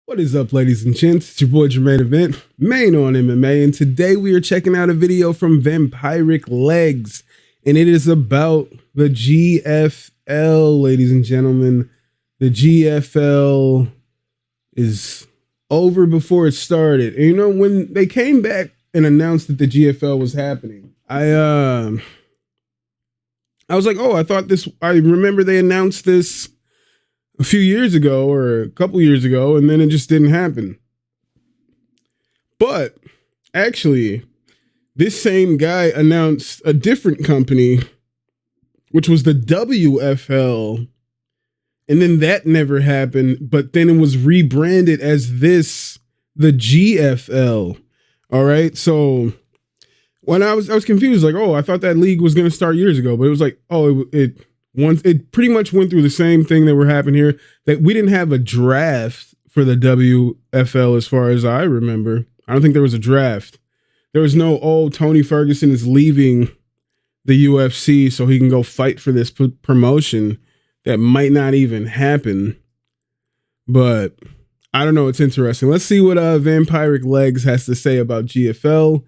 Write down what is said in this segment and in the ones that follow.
What is up, ladies and gents? It's your boy Jermaine Event, main on MMA, and today we are checking out a video from VampiricLegz, and it is about the GFL, ladies and gentlemen. The GFL is over before it started. And you know, when they came back and announced that the GFL was happening, I was like, oh, I remember they announced this a few years ago or a couple years ago, and then it just didn't happen. But actually, this same guy announced a different company, which was the WFL, and then that never happened, but then it was rebranded as the GFL. All right, so when I was confused, like, oh, I thought that league was going to start years ago, but it was like, oh, it pretty much went through the same thing that were happening here, that we didn't have a draft for the WFL as far as I remember. I don't think there was a draft. There was no, oh, Tony Ferguson is leaving the UFC so he can go fight for this promotion that might not even happen. But I don't know. It's interesting. Let's see what VampiricLegz has to say about GFL,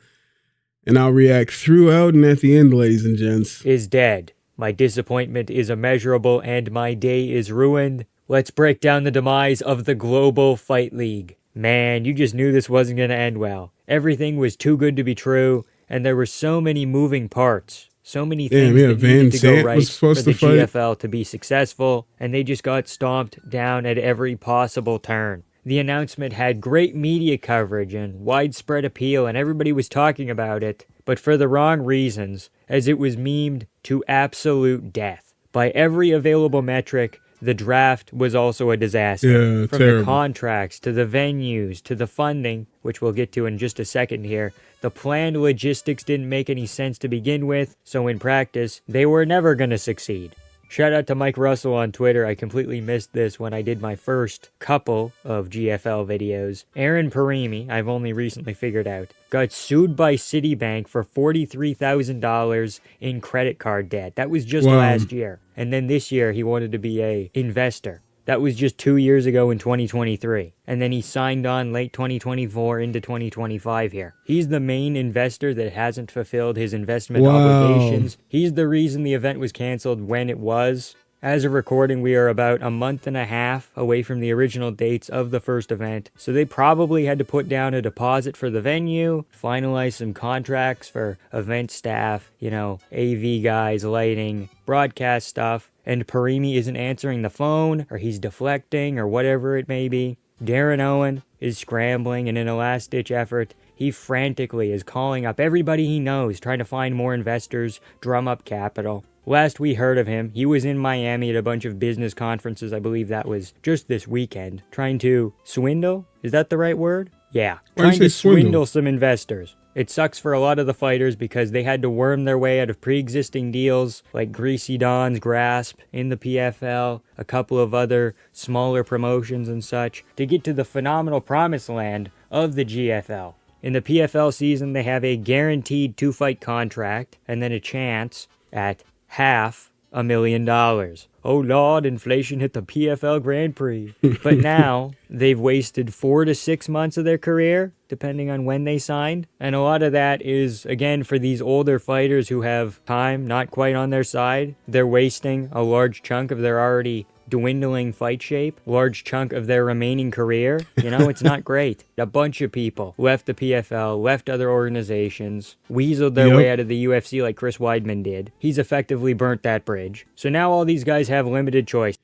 and I'll react throughout and at the end, ladies and gents. Is dead. My disappointment is immeasurable and my day is ruined. Let's break down the demise of the Global Fight League. Man, you just knew this wasn't going to end well. Everything was too good to be true, and there were so many moving parts. So many things that needed to go right for the GFL to be successful, and they just got stomped down at every possible turn. The announcement had great media coverage and widespread appeal, and everybody was talking about it, but for the wrong reasons, as it was memed to absolute death. By every available metric, the draft was also a disaster. Yeah, From terrible. the contracts, to the venues, to the funding, which we'll get to in just a second here, the planned logistics didn't make any sense to begin with, so in practice, they were never going to succeed. Shout out to Mike Russell on Twitter. I completely missed this when I did my first couple of GFL videos. Aaron Parimi, I've only recently figured out, got sued by Citibank for $43,000 in credit card debt. That was just last year. And then this year, he wanted to be an investor. That was just 2 years ago in 2023. And then he signed on late 2024 into 2025 here. He's the main investor that hasn't fulfilled his investment obligations. He's the reason the event was canceled when it was. As of recording, we are about a month and a half away from the original dates of the first event, so they probably had to put down a deposit for the venue, finalize some contracts for event staff, AV guys, lighting, broadcast stuff, and Parimi isn't answering the phone, or he's deflecting, or whatever it may be. Darren Owen is scrambling, and in a last-ditch effort, he frantically is calling up everybody he knows, trying to find more investors, drum up capital. Last we heard of him, he was in Miami at a bunch of business conferences, I believe that was just this weekend, trying to swindle? Is that the right word? Yeah, trying to swindle some investors. It sucks for a lot of the fighters because they had to worm their way out of pre-existing deals like Greasy Don's Grasp in the PFL, a couple of other smaller promotions and such, to get to the phenomenal promised land of the GFL. In the PFL season, they have a guaranteed 2-fight contract and then a chance at $500,000. Oh Lord, inflation hit the PFL Grand Prix. But now, they've wasted 4 to 6 months of their career, depending on when they signed. And a lot of that is, again, for these older fighters who have time not quite on their side. They're wasting a large chunk of their already dwindling fight shape, large chunk of their remaining career. It's not great. A bunch of people left the PFL, left other organizations, weaseled their way out of the UFC like Chris Weidman did. He's effectively burnt that bridge. So now all these guys have limited choice.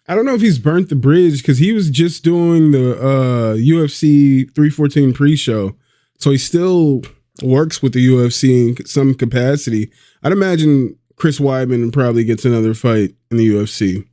I don't know if he's burnt the bridge because he was just doing the UFC 314 pre-show. So he still works with the UFC in some capacity. I'd imagine Chris Weidman probably gets another fight in the UFC.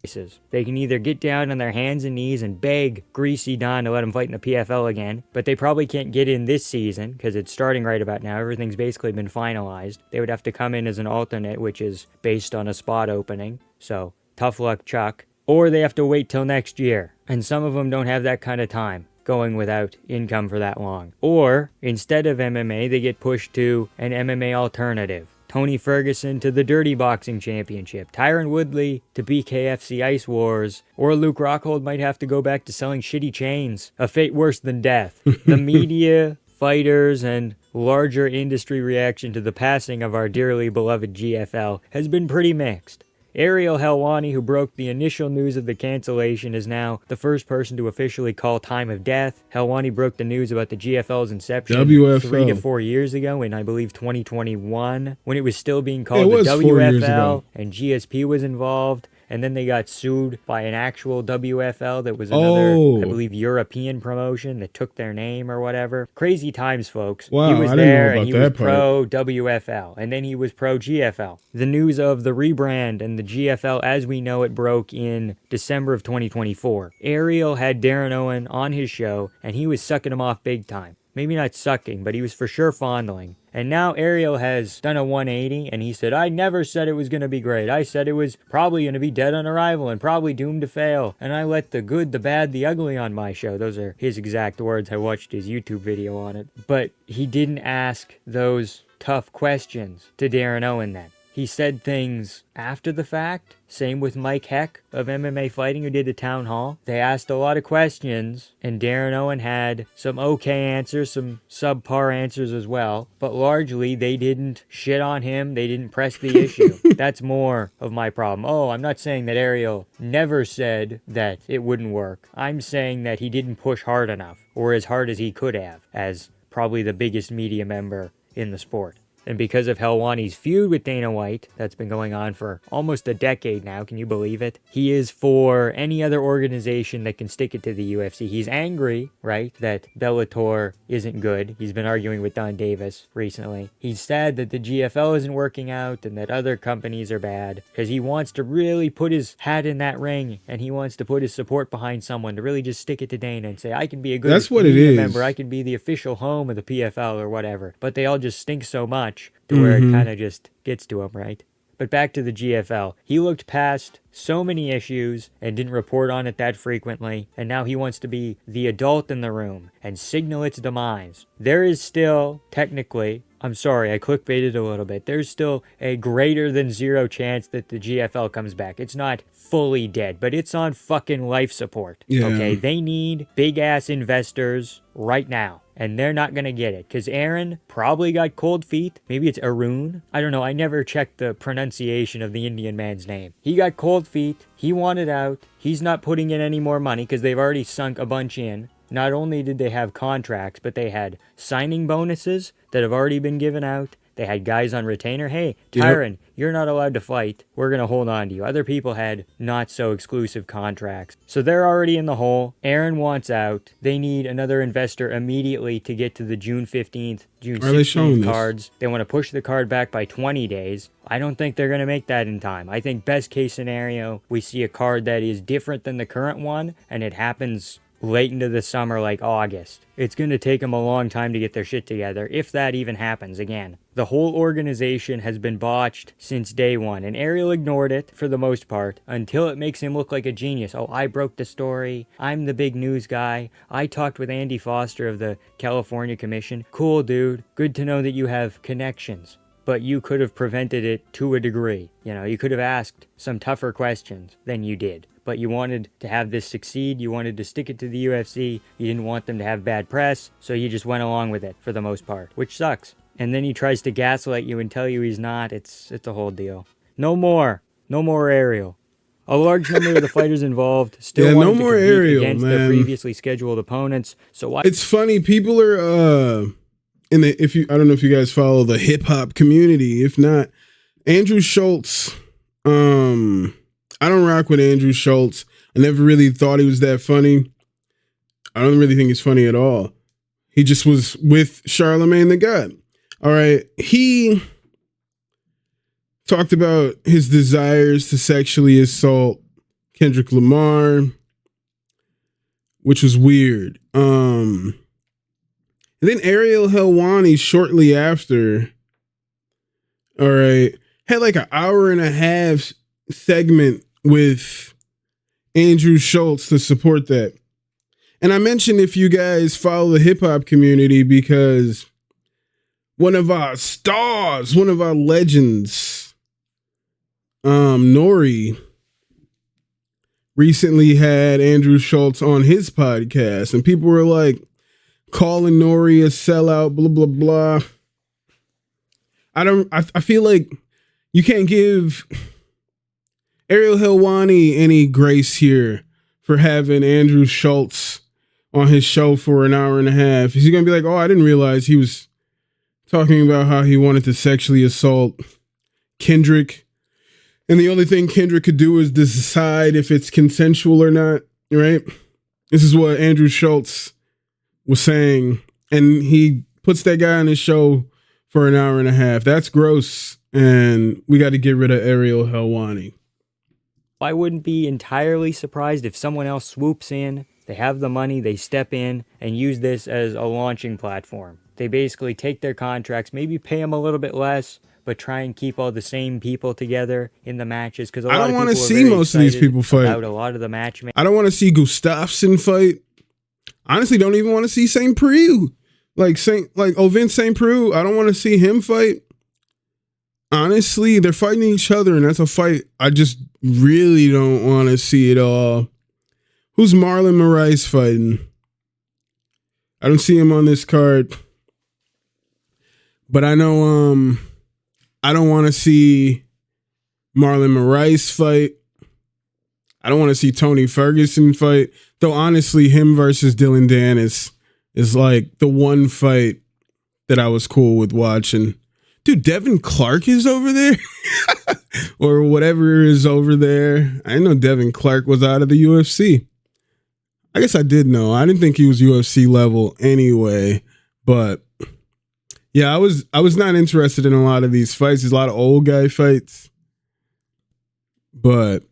They can either get down on their hands and knees and beg Greasy Don to let him fight in the PFL again, but they probably can't get in this season because it's starting right about now. Everything's basically been finalized. They would have to come in as an alternate, which is based on a spot opening. So tough luck, Chuck. Or they have to wait till next year, and some of them don't have that kind of time going without income for that long. Or instead of MMA, they get pushed to an MMA alternative. Tony Ferguson to the Dirty Boxing Championship, Tyron Woodley to BKFC Ice Wars, or Luke Rockhold might have to go back to selling shitty chains. A fate worse than death. The media, fighters, and larger industry reaction to the passing of our dearly beloved GFL has been pretty mixed. Ariel Helwani, who broke the initial news of the cancellation, is now the first person to officially call time of death. Helwani broke the news about the GFL's inception WFL. 3 to 4 years ago in, I believe, 2021, when it was still being called It was the 4 years WFL, ago. and GSP was involved. And then they got sued by an actual WFL that was another, I believe, European promotion that took their name or whatever. Crazy times, folks. Wow, he was I didn't know there about and he that was part. pro WFL, and then he was pro GFL. The news of the rebrand and the GFL as we know it broke in December of 2024. Ariel had Darren Owen on his show, and he was sucking him off big time. Maybe not sucking, but he was for sure fondling. And now Ariel has done a 180, and he said, I never said it was going to be great. I said it was probably going to be dead on arrival and probably doomed to fail. And I let the good, the bad, the ugly on my show. Those are his exact words. I watched his YouTube video on it. But he didn't ask those tough questions to Darren Owen then. He said things after the fact. Same with Mike Heck of MMA Fighting, who did a town hall. They asked a lot of questions, and Darren Owen had some okay answers, some subpar answers as well. But largely, they didn't shit on him. They didn't press the issue. That's more of my problem. Oh, I'm not saying that Ariel never said that it wouldn't work. I'm saying that he didn't push hard enough, or as hard as he could have, as probably the biggest media member in the sport. And because of Helwani's feud with Dana White, that's been going on for almost a decade now, can you believe it? He is for any other organization that can stick it to the UFC. He's angry, right, that Bellator isn't good. He's been arguing with Don Davis recently. He's sad that the GFL isn't working out and that other companies are bad, because he wants to really put his hat in that ring, and he wants to put his support behind someone to really just stick it to Dana and say, I can be a good media member, I can be the official home of the PFL or whatever. But they all just stink so much to where it kind of just gets to him, right? But back to the GFL. He looked past so many issues and didn't report on it that frequently, and now he wants to be the adult in the room and signal its demise. There is still, technically, I'm sorry, I clickbaited a little bit, there's still a greater than 0 chance that the GFL comes back. It's not fully dead, but it's on fucking life support. Yeah. Okay, they need big-ass investors right now. And they're not going to get it. Because Aaron probably got cold feet. Maybe it's Arun. I don't know. I never checked the pronunciation of the Indian man's name. He got cold feet. He wanted out. He's not putting in any more money because they've already sunk a bunch in. Not only did they have contracts, but they had signing bonuses that have already been given out. They had guys on retainer. Hey, Tyron, you're not allowed to fight. We're going to hold on to you. Other people had not so exclusive contracts. So they're already in the hole. Aaron wants out. They need another investor immediately to get to the June 15th, June 16th cards. They want to push the card back by 20 days. I don't think they're going to make that in time. I think best case scenario, we see a card that is different than the current one, and it happens late into the summer, like August. It's going to take them a long time to get their shit together, if that even happens again. The whole organization has been botched since day one, and Ariel ignored it for the most part until it makes him look like a genius. Oh, I broke the story. I'm the big news guy. I talked with Andy Foster of the California Commission. Cool, dude. Good to know that you have connections. But you could have prevented it to a degree. You know, you could have asked some tougher questions than you did. But you wanted to have this succeed. You wanted to stick it to the UFC. You didn't want them to have bad press. So you just went along with it for the most part, which sucks. And then he tries to gaslight you and tell you he's not. It's a whole deal. No more Ariel. A large number of the fighters involved still wanted to compete Ariel, against their previously scheduled opponents. So why? It's funny. People are I don't know if you guys follow the hip hop community. If not, Andrew Schultz. I don't rock with Andrew Schultz. I never really thought he was that funny. I don't really think he's funny at all. He just was with Charlemagne the God. All right. He talked about his desires to sexually assault Kendrick Lamar, which was weird. And then Ariel Helwani shortly after, all right, had like an hour and a half segment with Andrew Schultz to support that. And I mentioned if you guys follow the hip hop community, because one of our stars, one of our legends, Nori, recently had Andrew Schultz on his podcast, and people were like calling Nori a sellout, blah, blah, blah. I feel like you can't give Ariel Helwani any grace here for having Andrew Schultz on his show for an hour and a half. Is he going to be like, oh, I didn't realize he was talking about how he wanted to sexually assault Kendrick, and the only thing Kendrick could do is decide if it's consensual or not, right? This is what Andrew Schultz was saying, and he puts that guy on his show for an hour and a half. That's gross, and we got to get rid of Ariel Helwani. I wouldn't be entirely surprised if someone else swoops in, they have the money, they step in, and use this as a launching platform. They basically take their contracts, maybe pay them a little bit less, but try and keep all the same people together in the matches. Because I don't want to see most of these people fight. About a lot of the matchmaking. I don't want to see Gustafsson fight. Honestly, don't even want to see St. Preux. Vince St. Preux. I don't want to see him fight. Honestly, they're fighting each other, and that's a fight I just really don't want to see at all. Who's Marlon Moraes fighting? I don't see him on this card. But I know I don't want to see Marlon Moraes fight. I don't want to see Tony Ferguson fight. Though honestly, him versus Dylan Dennis is like the one fight that I was cool with watching. Dude, Devin Clark is over there? Or whatever is over there. I didn't know Devin Clark was out of the UFC. I guess I did know. I didn't think he was UFC level anyway. But yeah, I was not interested in a lot of these fights. There's a lot of old guy fights. But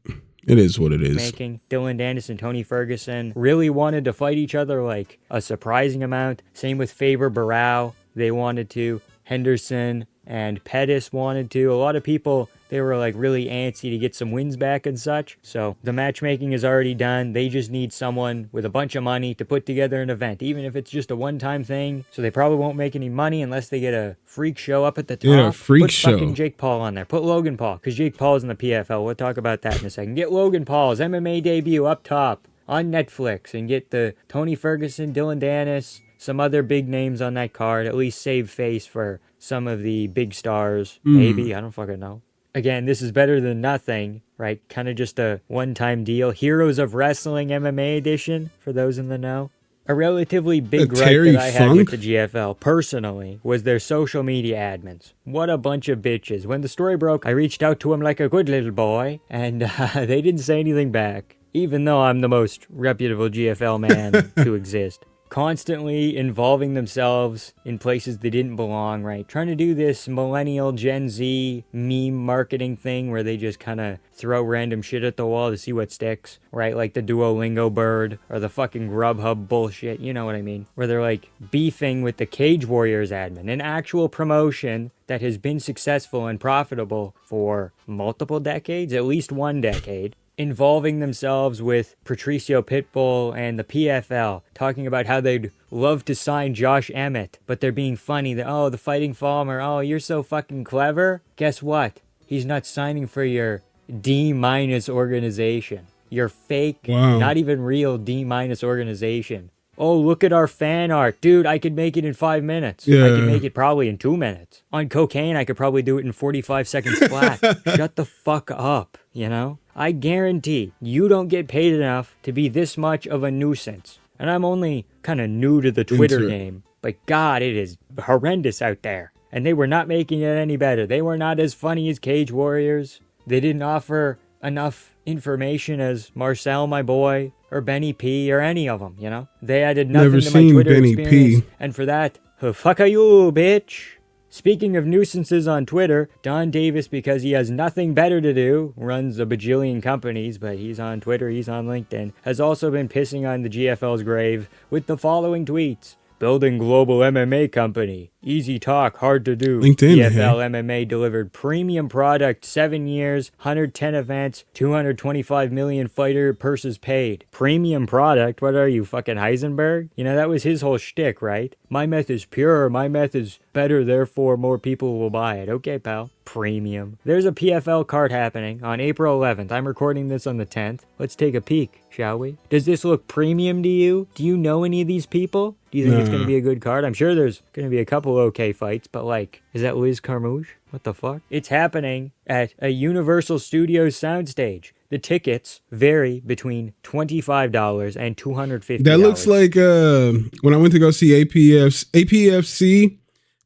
it is what it is. Dylan Dennis and Tony Ferguson really wanted to fight each other like a surprising amount. Same with Faber Barao. They wanted to. Henderson and Pettis wanted to. A lot of people, they were like really antsy to get some wins back and such. So the matchmaking is already done. They just need someone with a bunch of money to put together an event, even if it's just a one-time thing. So they probably won't make any money unless they get a freak show up at the top. Yeah, freak show. Put fucking Jake Paul on there. Put Logan Paul, because Jake Paul's in the PFL. We'll talk about that in a second. Get Logan Paul's MMA debut up top on Netflix, and get the Tony Ferguson, Dylan Dennis, some other big names on that card. At least save face for some of the big stars. Maybe. I don't fucking know. Again, this is better than nothing, right? Kind of just a one-time deal. Heroes of Wrestling MMA edition, for those in the know. A relatively big gripe that I had with the GFL, personally, was their social media admins. What a bunch of bitches. When the story broke, I reached out to them like a good little boy, and they didn't say anything back, even though I'm the most reputable GFL man to exist. Constantly involving themselves in places they didn't belong, right? Trying to do this millennial Gen Z meme marketing thing where they just kind of throw random shit at the wall to see what sticks, right? Like the Duolingo bird or the fucking Grubhub bullshit, you know what I mean? Where they're like beefing with the Cage Warriors admin, an actual promotion that has been successful and profitable for multiple decades, at least one decade. Involving themselves with Patricio Pitbull and the PFL, talking about how they'd love to sign Josh Emmett, but they're being funny. That, the Fighting Farmer, you're so fucking clever. Guess what? He's not signing for your D- organization. Your fake, not even real D- organization. Oh, look at our fan art. Dude, I could make it in 5 minutes. Yeah. I could make it probably in 2 minutes. On cocaine, I could probably do it in 45 seconds flat. Shut the fuck up, you know? I guarantee you don't get paid enough to be this much of a nuisance. And I'm only kind of new to the Twitter game. But God, it is horrendous out there. And they were not making it any better. They were not as funny as Cage Warriors. They didn't offer enough information as Marcel, my boy, or Benny P, or any of them, you know? They added nothing to my Twitter Benny experience. P. And for that, fuck you, bitch. Speaking of nuisances on Twitter, Don Davis, because he has nothing better to do, runs a bajillion companies, but he's on Twitter, he's on LinkedIn, has also been pissing on the GFL's grave with the following tweets. Building global MMA company. Easy talk, hard to do. LinkedIn, GFL MMA delivered premium product, 7 years, 110 events, 225 million fighter purses paid. Premium product? What are you, fucking Heisenberg? You know, that was his whole shtick, right? My meth is pure, my meth is better, therefore more people will buy it. Okay, pal. Premium. There's a PFL card happening on April 11th. I'm recording this on the 10th. Let's take a peek, shall we? Does this look premium to you? Do you know any of these people? Do you think it's going to be a good card? I'm sure there's going to be a couple okay fights, but like, is that Liz Carmouche? What the fuck? It's happening at a Universal Studios soundstage. The tickets vary between $25 and $250. That looks like when I went to go see APFC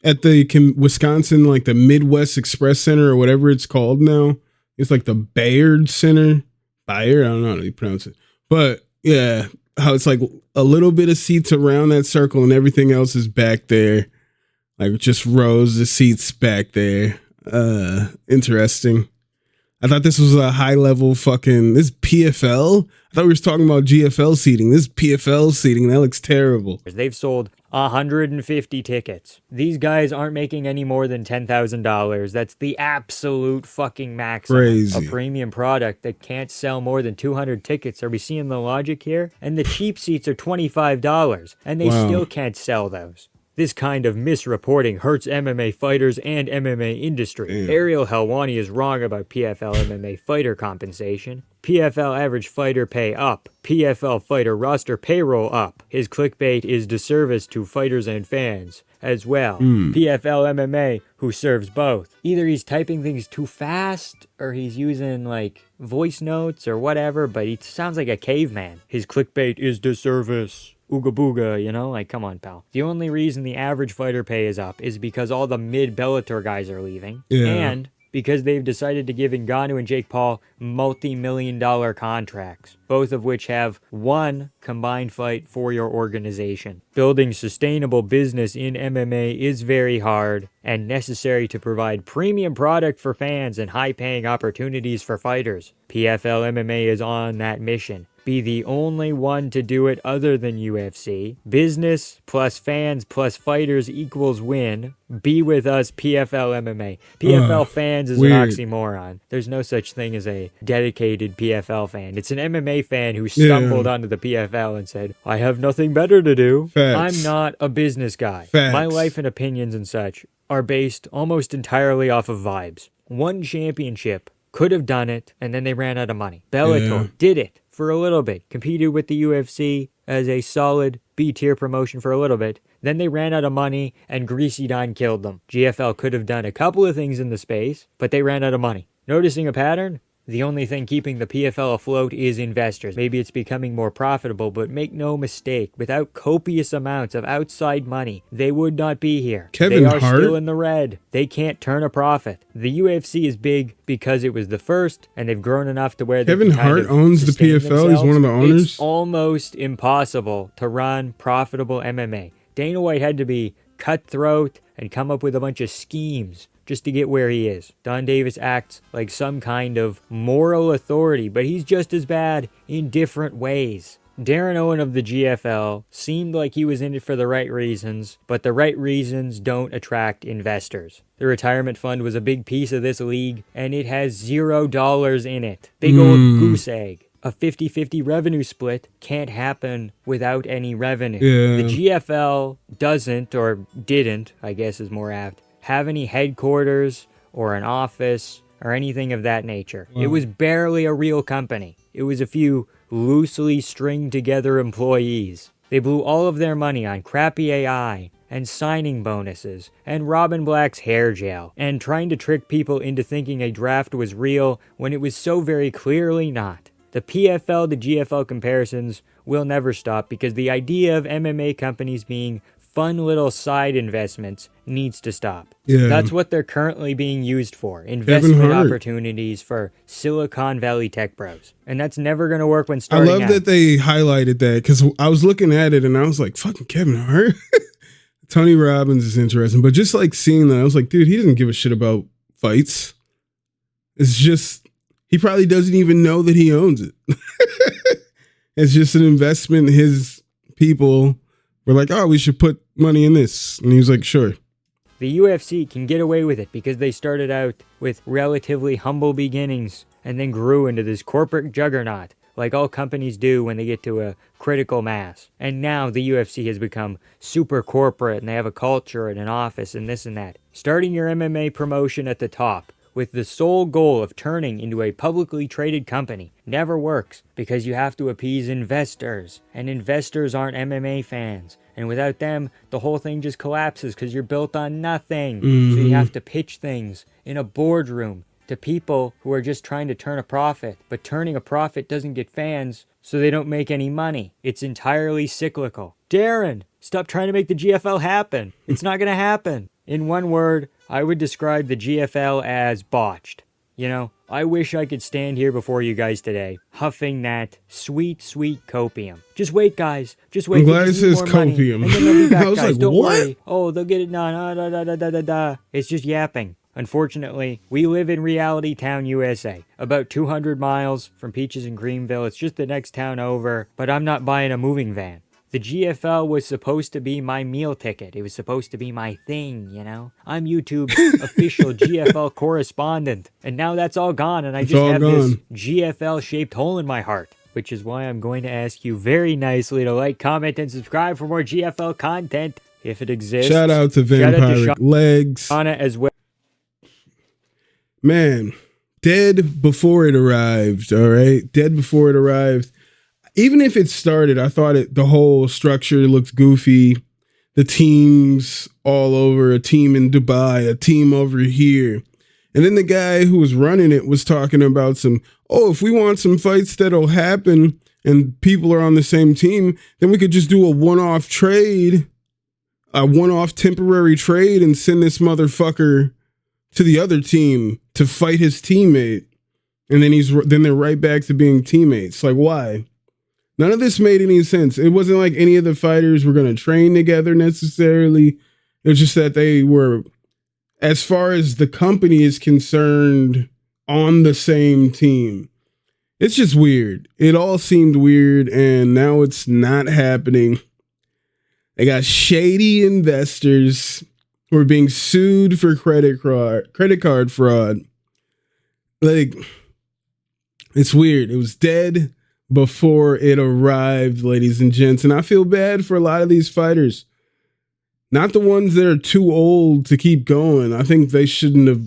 at the Wisconsin, like the Midwest Express Center or whatever it's called now. It's like the Bayard Center. Bayard? I don't know how you pronounce it. But yeah, how it's like a little bit of seats around that circle and everything else is back there. Like just rows of seats back there. Interesting. I thought this was a high level this PFL. I thought we were talking about GFL seating. This PFL seating, that looks terrible. They've sold 150 tickets. These guys aren't making any more than $10,000. That's the absolute fucking maximum. Crazy. A premium product that can't sell more than 200 tickets. Are we seeing the logic here? And the cheap seats are $25, and they still can't sell those. This kind of misreporting hurts MMA fighters and MMA industry. Damn. Ariel Helwani is wrong about PFL MMA fighter compensation. PFL average fighter pay up. PFL fighter roster payroll up. His clickbait is disservice to fighters and fans as well. PFL MMA, who serves both. Either he's typing things too fast or he's using like voice notes or whatever, but he sounds like a caveman. His clickbait is disservice. Ooga booga, you know? Like, come on, pal. The only reason the average fighter pay is up is because all the mid-Bellator guys are leaving. Yeah. And because they've decided to give Ngannou and Jake Paul multi-million-dollar contracts, both of which have one combined fight for your organization. Building sustainable business in MMA is very hard and necessary to provide premium product for fans and high-paying opportunities for fighters. PFL MMA is on that mission. Be the only one to do it other than UFC. Business plus fans plus fighters equals win. Be with us, PFL MMA. PFL fans is weird. An oxymoron. There's no such thing as a dedicated PFL fan. It's an MMA fan who stumbled onto the PFL and said, I have nothing better to do. Facts. I'm not a business guy. Facts. My life and opinions and such are based almost entirely off of vibes. One championship could have done it, and then they ran out of money. Bellator did it for a little bit, competed with the UFC as a solid B-tier promotion for a little bit. Then they ran out of money, and Greasy Don killed them. GFL could have done a couple of things in the space, but they ran out of money. Noticing a pattern? The only thing keeping the PFL afloat is investors. Maybe it's becoming more profitable, but make no mistake, without copious amounts of outside money, they would not be here. Kevin Hart? Hart? Still in the red. They can't turn a profit. The UFC is big because it was the first, and they've grown enough to where Kevin Hart owns the PFL. Themselves. He's one of the owners. It's almost impossible to run profitable MMA. Dana White had to be cutthroat and come up with a bunch of schemes just to get where he is. Don Davis acts like some kind of moral authority, but he's just as bad in different ways. Darren Owen of the GFL seemed like he was in it for the right reasons, but the right reasons don't attract investors. The retirement fund was a big piece of this league, and it has $0 in it. Big old goose egg. A 50-50 revenue split can't happen without any revenue. Yeah. The GFL doesn't, or didn't, I guess is more apt, have any headquarters or an office or anything of that nature. Wow. It was barely a real company. It was a few loosely stringed together employees. They blew all of their money on crappy AI and signing bonuses and Robin Black's hair gel and trying to trick people into thinking a draft was real when it was so very clearly not. The PFL to GFL comparisons will never stop because the idea of MMA companies being fun little side investments needs to stop. Yeah. That's what they're currently being used for. Investment opportunities for Silicon Valley tech bros. And that's never going to work when starting out. I love that they highlighted that because I was looking at it and I was like, fucking Kevin Hart. Tony Robbins is interesting. But just like seeing that, I was like, dude, he doesn't give a shit about fights. It's just, he probably doesn't even know that he owns it. It's just an investment. His people were like, oh, we should put money in this. And he was like, sure. The UFC can get away with it because they started out with relatively humble beginnings and then grew into this corporate juggernaut, like all companies do when they get to a critical mass. And now the UFC has become super corporate and they have a culture and an office and this and that. Starting your MMA promotion at the top with the sole goal of turning into a publicly traded company never works because you have to appease investors, and investors aren't MMA fans. And without them, the whole thing just collapses because you're built on nothing. So you have to pitch things in a boardroom to people who are just trying to turn a profit. But turning a profit doesn't get fans, so they don't make any money. It's entirely cyclical. Darren, stop trying to make the GFL happen. It's not going to happen. In one word, I would describe the GFL as botched. You know, I wish I could stand here before you guys today, huffing that sweet, sweet copium. Just wait, guys. Just wait. I'm glad it says copium. And then they'll be back, I was guys. like, Don't what? worry. Oh, they'll get it done. It's just yapping. Unfortunately, we live in Reality Town, USA, about 200 miles from Peaches and Greenville. It's just the next town over, but I'm not buying a moving van. The GFL was supposed to be my meal ticket. It was supposed to be my thing, you know? I'm YouTube's official GFL correspondent, and now that's all gone, and I just have this GFL-shaped hole in my heart, which is why I'm going to ask you very nicely to like, comment, and subscribe for more GFL content, if it exists. Shout out to VampiricLegz. Shauna as well. Man, dead before it arrived, all right? Dead before it arrived. Even if it started, I thought the whole structure looked goofy. The teams all over, a team in Dubai, a team over here. And then the guy who was running it was talking about if we want some fights that'll happen and people are on the same team, then we could just do a one-off trade, a one-off temporary trade and send this motherfucker to the other team to fight his teammate. And then they're right back to being teammates. Like, why? None of this made any sense. It wasn't like any of the fighters were going to train together necessarily. It was just that they were, as far as the company is concerned, on the same team. It's just weird. It all seemed weird, and now it's not happening. They got shady investors who are being sued for credit card fraud. Like, it's weird. It was dead before it arrived, ladies and gents. And I feel bad for a lot of these fighters. Not the ones that are too old to keep going. I think they shouldn't have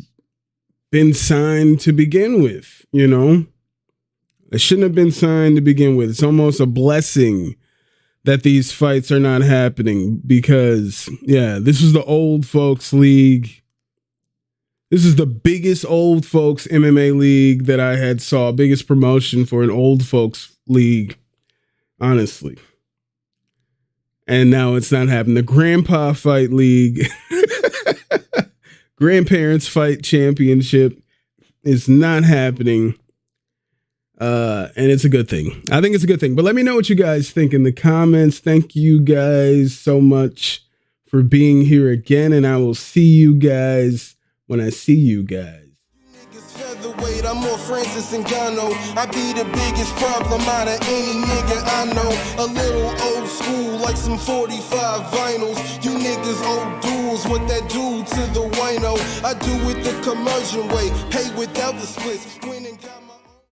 been signed to begin with, you know? They shouldn't have been signed to begin with. It's almost a blessing that these fights are not happening because, yeah, this is the old folks league. This is the biggest old folks MMA league that I had saw. Biggest promotion for an old folks league, honestly. And now it's not happening. The Grandpa Fight League, Grandparents Fight Championship is not happening. And it's a good thing. I think it's a good thing. But let me know what you guys think in the comments. Thank you guys so much for being here again. And I will see you guys when I see you guys. Featherweight, I'm more Francis Ngannou. I be the biggest problem out of any nigga I know. A little old school, like some 45 vinyls. You niggas old duels, what that do to the wino? I do it the commercial way, pay without the splits.